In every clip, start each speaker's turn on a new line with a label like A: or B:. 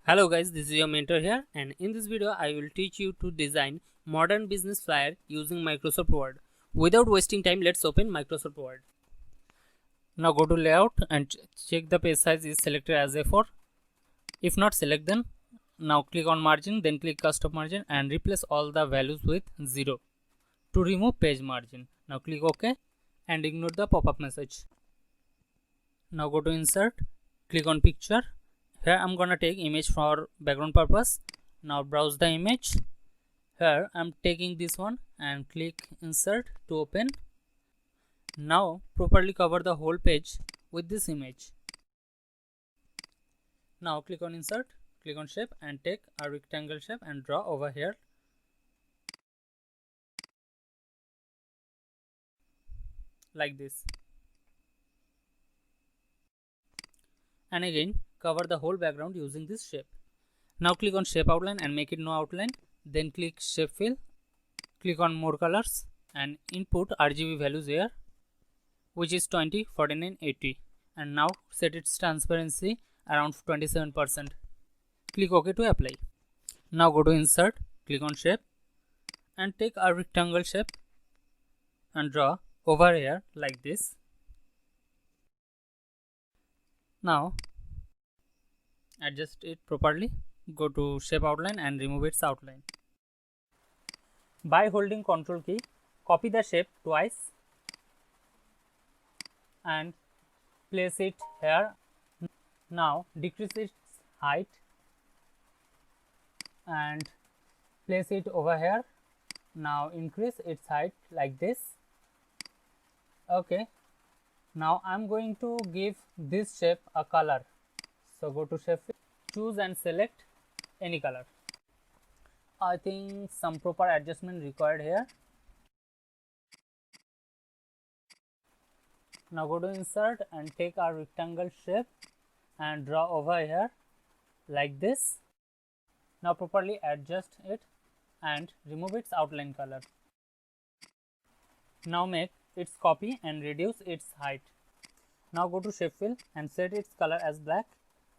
A: Hello guys, this is your mentor here, and in this video I will teach you to design modern business flyer using Microsoft Word. Without wasting time, let's open Microsoft Word. Now go to layout and check the page size is selected as A4. If not, select them. Now click on margin, then click custom margin and replace all the values with 0 to remove page margin. Now click OK and ignore the pop-up message. Now go to insert, click on picture. Here I'm gonna take image for background purpose. Now browse the image. Here I'm taking this one and click insert to open. Now properly cover the whole page with this image. Now click on insert, click on shape and take a rectangle shape and draw over here. Like this. And again cover the whole background using this shape. Now click on shape outline and make it no outline. Then click shape fill, click on more colors and input RGB values here, which is 20, 49, 80, and now set its transparency around 27%. Click OK to apply. Now go to insert, click on shape and take a rectangle shape and draw over here like this. Now adjust it properly. Go to shape outline and remove its outline. By holding Ctrl key, copy the shape twice and place it here. Now decrease its height and place it over here. Now increase its height like this. Okay. Now I am going to give this shape a color. So go to shape, choose and select any color. I think some proper adjustment required here. Now go to insert and take a rectangle shape and draw over here like this. Now properly adjust it and remove its outline color. Now make its copy and reduce its height. Now go to shape fill and set its color as black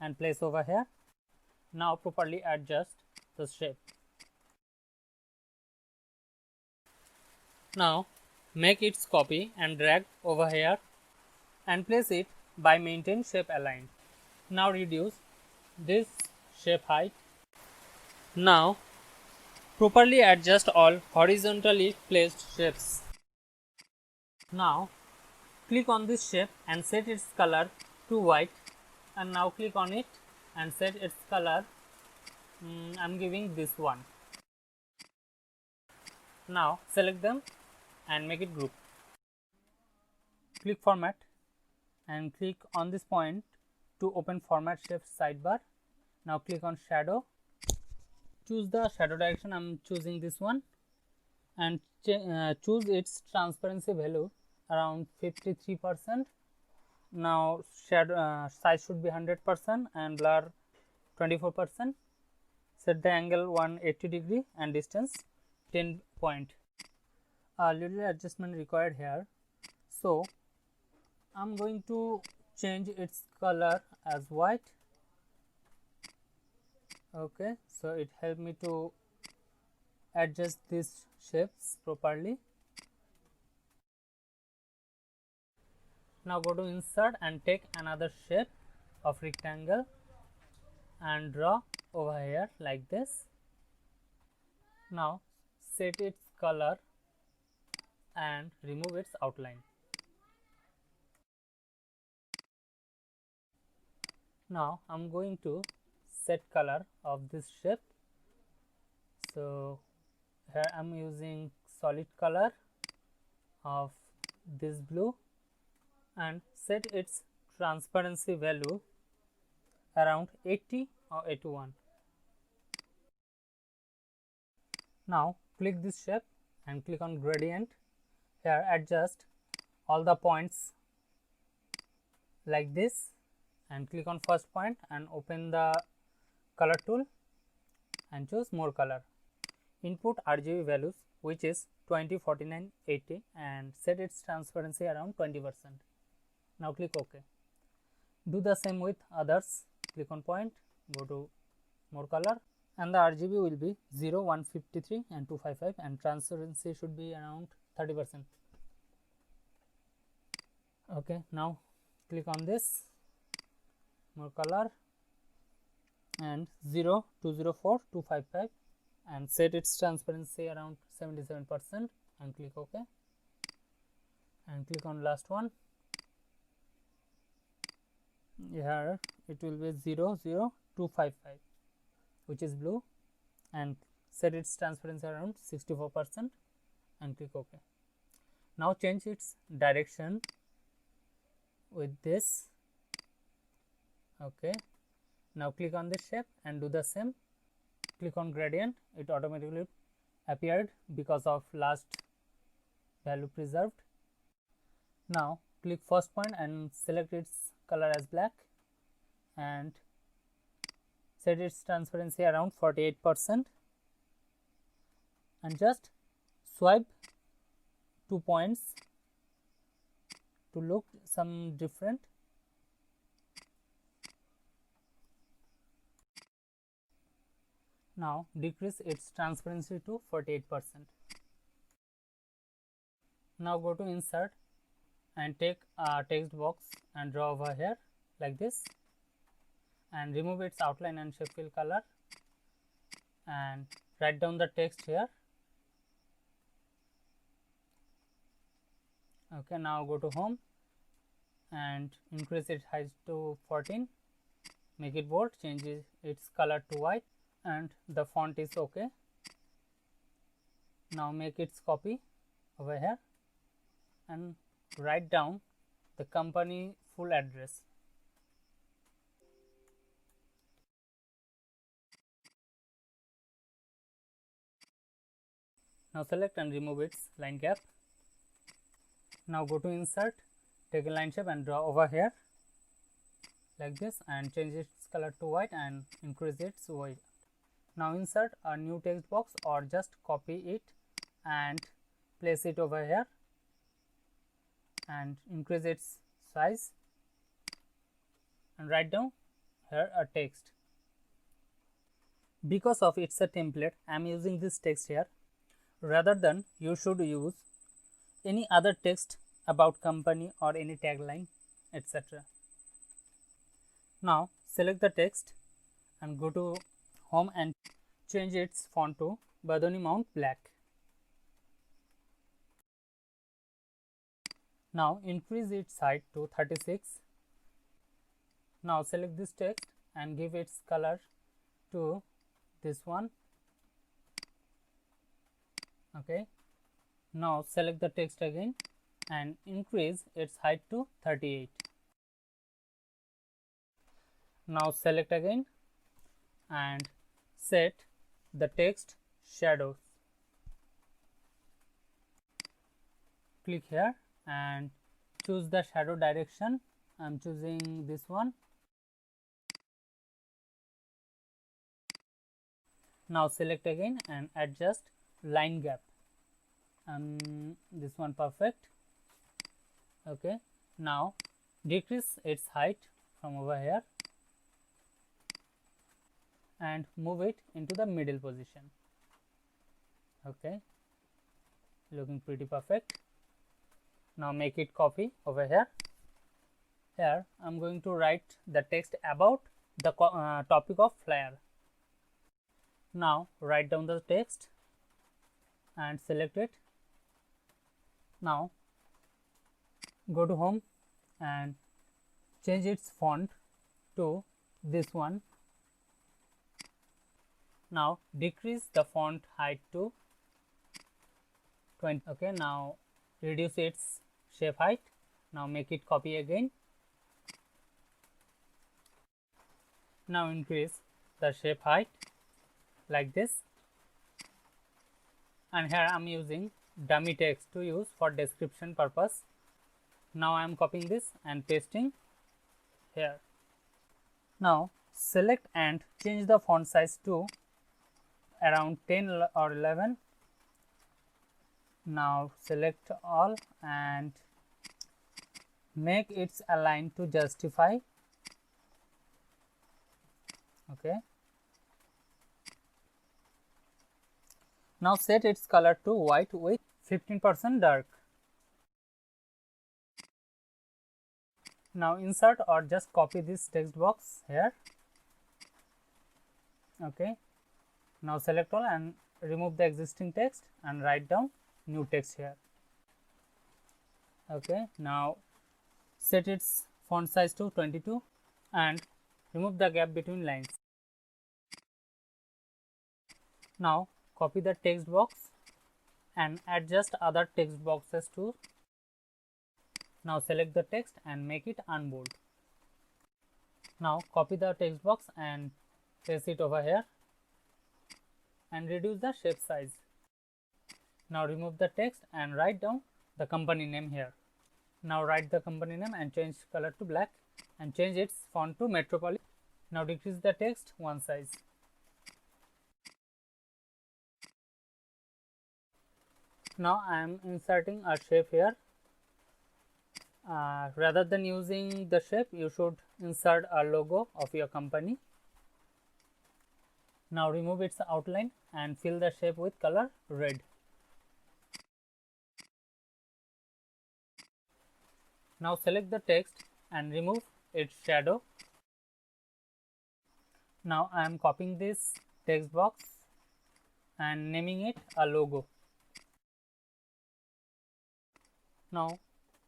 A: and place over here. Now properly adjust the shape. Now make its copy and drag over here and place it by maintain shape align. Now reduce this shape height. Now properly adjust all horizontally placed shapes. Now click on this shape and set its color to white, and now click on it and set its color. I am giving this one. Now select them and make it group. Click format and click on this point to open format shape sidebar. Now click on shadow, choose the shadow direction. I am choosing this one and choose its transparency value around 53%. Now shadow size should be 100% and blur 24%. Set the angle 180 degree and distance 10 point. A little adjustment required here. So I'm going to change its color as white. Okay, so it helped me to adjust these shapes properly. Now go to insert and take another shape of rectangle and draw over here like this. Now set its color and remove its outline. Now I am going to set color of this shape. So here I am using solid color of this blue and set its transparency value around 80 or 81. Now click this shape and click on gradient. Here adjust all the points like this and click on first point and open the color tool and choose more color. Input RGB values, which is 20, 49, 80, and set its transparency around 20%. Now click OK. Do the same with others. Click on point, go to more color, and the RGB will be 0, 153 and 255, and transparency should be around 30%. Okay, now click on this, more color, and 0, 204, 255, and set its transparency around 77% and click OK, and click on last one. Here it will be 0, 0, 255, which is blue, and set its transparency around 64% and click OK. Now change its direction with this. Okay, now click on this shape and do the same. Click on gradient, it automatically appeared because of last value preserved. Now click first point and select its color as black and set its transparency around 48% and just swipe 2 points to look some different. Now decrease its transparency to 48%. Now go to insert and take a text box and draw over here like this, and remove its outline and shape fill color and write down the text here. Okay, now go to home and increase its height to 14, make it bold, change its color to white, and the font is okay. Now make its copy over here and write down the company full address. Now select and remove its line gap. Now go to insert, take a line shape and draw over here like this, and change its color to white and increase its width. Now insert a new text box or just copy it and place it over here and increase its size and write down here a text. Because of it's a template, I am using this text here rather than you should use any other text about company or any tagline, etc. Now select the text and go to home and change its font to Badoni Mount Black. Now increase its height to 36. Now select this text and give its color to this one. Okay. Now select the text again and increase its height to 38. Now select again and set the text shadows. Click here and choose the shadow direction. I am choosing this one. Now select again and adjust line gap. This one perfect. Okay. Now decrease its height from over here and move it into the middle position. Okay, looking pretty perfect. Now make it copy over here. Here I am going to write the text about the topic of flyer. Now write down the text and select it. Now go to home and change its font to this one. Now decrease the font height to 20. Okay, now reduce its shape height. Now make it copy again. Now increase the shape height like this, and here I am using dummy text to use for description purpose. Now I am copying this and pasting here. Now select and change the font size to around 10 or 11. Now select all and make its align to justify. Okay, Now set its color to white with 15% dark. Now insert or just copy this text box here. Okay. Now select all and remove the existing text and write down new text here. Okay. Now set its font size to 22 and remove the gap between lines. Now copy the text box and adjust other text boxes too. Now select the text and make it unbold. Now copy the text box and place it over here and reduce the shape size. Now remove the text and write down the company name here. Now write the company name and change color to black and change its font to Metropolis. Now decrease the text one size. Now I am inserting a shape here. Rather than using the shape, you should insert a logo of your company. Now remove its outline and fill the shape with color red. Now select the text and remove its shadow. Now I am copying this text box and naming it a logo. Now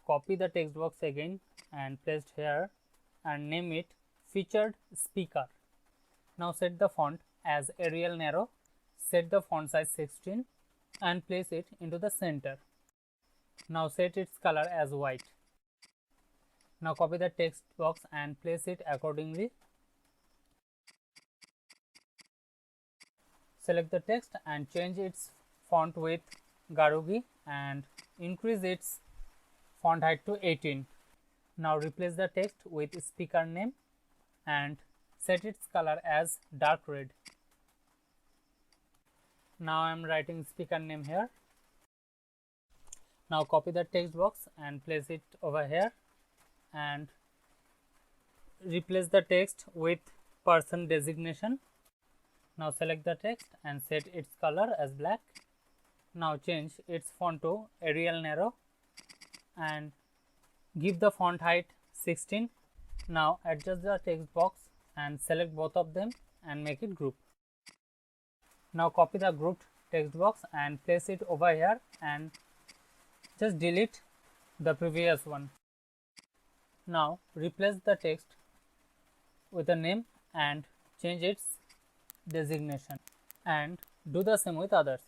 A: copy the text box again and paste here and name it featured speaker. Now set the font as Arial narrow, set the font size 16 and place it into the center. Now set its color as white. Now copy the text box and place it accordingly. Select the text and change its font with Garugi and increase its font height to 18. Now replace the text with speaker name and set its color as dark red. Now I am writing speaker name here. Now copy the text box and place it over here and replace the text with person designation. Now select the text and set its color as black. Now change its font to Arial narrow and give the font height 16. Now adjust the text box and select both of them and make it group. Now copy the grouped text box and place it over here and just delete the previous one. Now replace the text with a name and change its designation and do the same with others.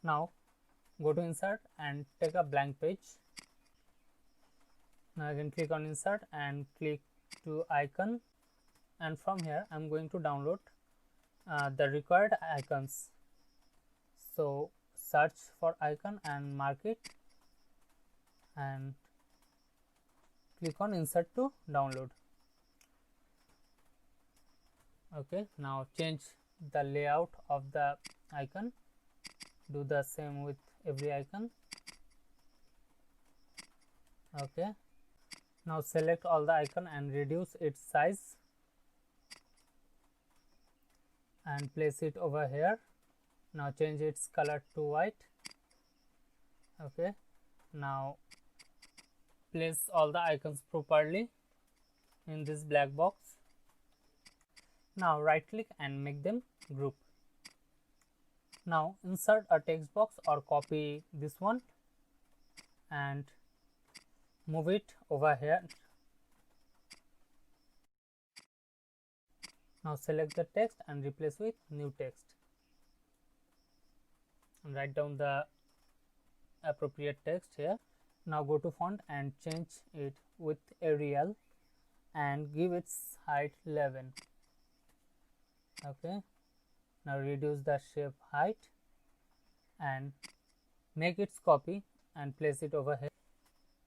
A: Now go to insert and take a blank page. Now again click on insert and click to icon, and from here I am going to download the required icons. So search for icon and mark it and click on insert to download. Okay, now change the layout of the icon. Do the same with every icon. Okay, now select all the icon and reduce its size and place it over here. Now change its color to white. Okay, now place all the icons properly in this black box. Now right click and make them group. Now insert a text box or copy this one and move it over here. Now select the text and replace with new text and write down the appropriate text here. Now go to font and change it with Arial and give its height 11. Okay, now reduce the shape height and make its copy and place it over here.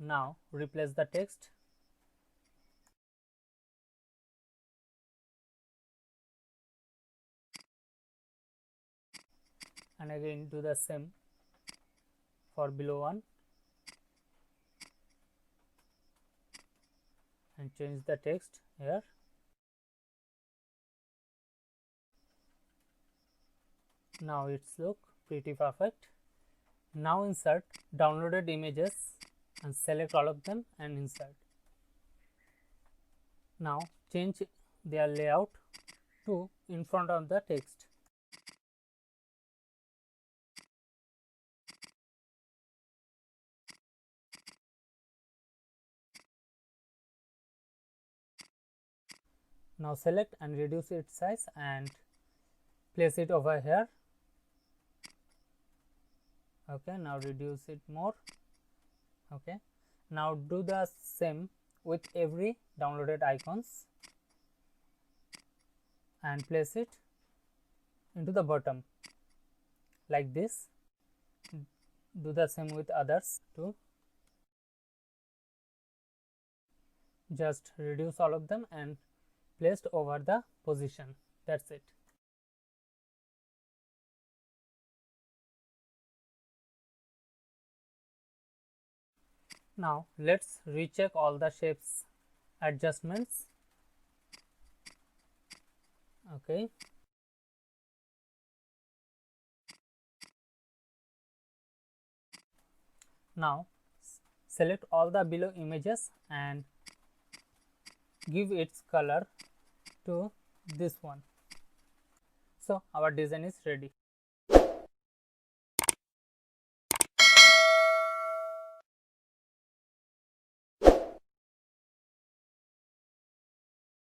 A: Now replace the text and again do the same for below one and change the text here. Now it's look pretty perfect. Now insert downloaded images and select all of them and insert. Now change their layout to in front of the text. Now select and reduce its size and place it over here. Okay, now reduce it more. Okay, now do the same with every downloaded icons and place it into the bottom like this. Do the same with others too. Just reduce all of them and placed over the position. That's it. Now let's recheck all the shapes adjustments. Okay. Now select all the below images and give its color to this one. So our design is ready.